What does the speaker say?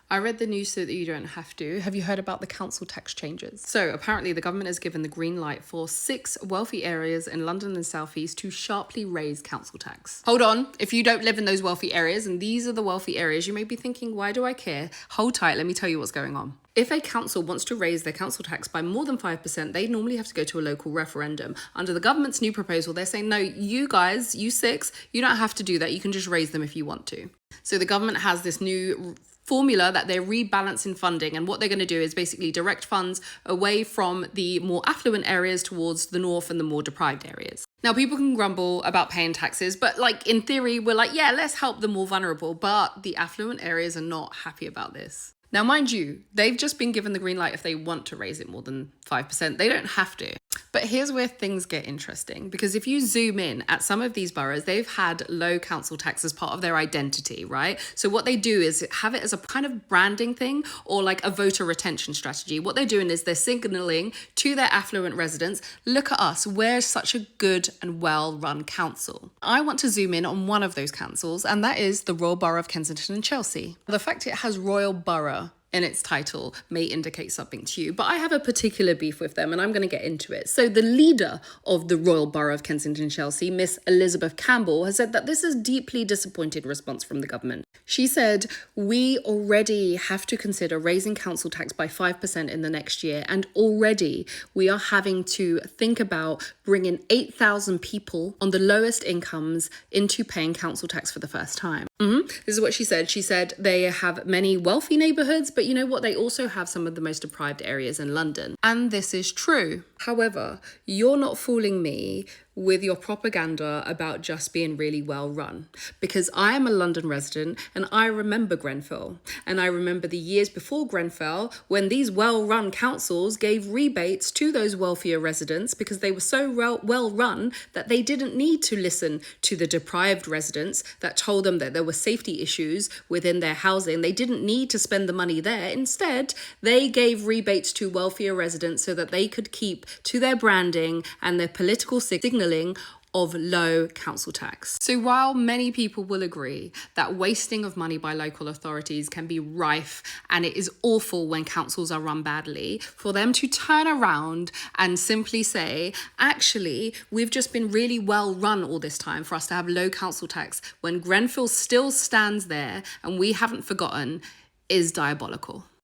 I read the news so that you don't have to. Have you heard about the council tax changes? So apparently the government has given the green light for 6 wealthy areas in London and South East to sharply raise council tax. Hold on, if you don't live in those wealthy areas, and these are the wealthy areas, you may be thinking, why do I care? Hold tight, let me tell you what's going on. If a council wants to raise their council tax by more than 5%, they normally have to go to a local referendum. Under the government's new proposal, they're saying, no, you guys, you 6, you don't have to do that. You can just raise them if you want to. So the government has this new formula that they're rebalancing funding, and what they're going to do is basically direct funds away from the more affluent areas towards the north and the more deprived areas. Now, people can grumble about paying taxes, but like in theory, we're like, yeah, let's help the more vulnerable, but the affluent areas are not happy about this. Now, mind you, they've just been given the green light if they want to raise it more than 5%. They don't have to. But here's where things get interesting, because if you zoom in at some of these boroughs, they've had low council tax as part of their identity, right? So what they do is have it as a kind of branding thing or like a voter retention strategy. What they're doing is they're signaling to their affluent residents, look at us, we're such a good and well-run council. I want to zoom in on one of those councils, and that is the Royal Borough of Kensington and Chelsea. The fact it has Royal Borough in its title may indicate something to you, but I have a particular beef with them and I'm going to get into it. So the leader of the Royal Borough of Kensington and Chelsea, Miss Elizabeth Campbell, has said that this is a deeply disappointed response from the government. She said, we already have to consider raising council tax by 5% in the next year, and already we are having to think about bringing 8,000 people on the lowest incomes into paying council tax for the first time. This is what she said. She said they have many wealthy neighbourhoods, but you know what? They also have some of the most deprived areas in London. And this is true. However, you're not fooling me with your propaganda about just being really well run, because I am a London resident and I remember Grenfell, and I remember the years before Grenfell when these well-run councils gave rebates to those wealthier residents because they were so well run that they didn't need to listen to the deprived residents that told them that there were safety issues within their housing. They didn't need to spend the money there. Instead, they gave rebates to wealthier residents so that they could keep to their branding and their political signalling of low council tax. So while many people will agree that wasting of money by local authorities can be rife and it is awful when councils are run badly, for them to turn around and simply say, actually, we've just been really well run all this time for us to have low council tax when Grenfell still stands there and we haven't forgotten, is diabolical.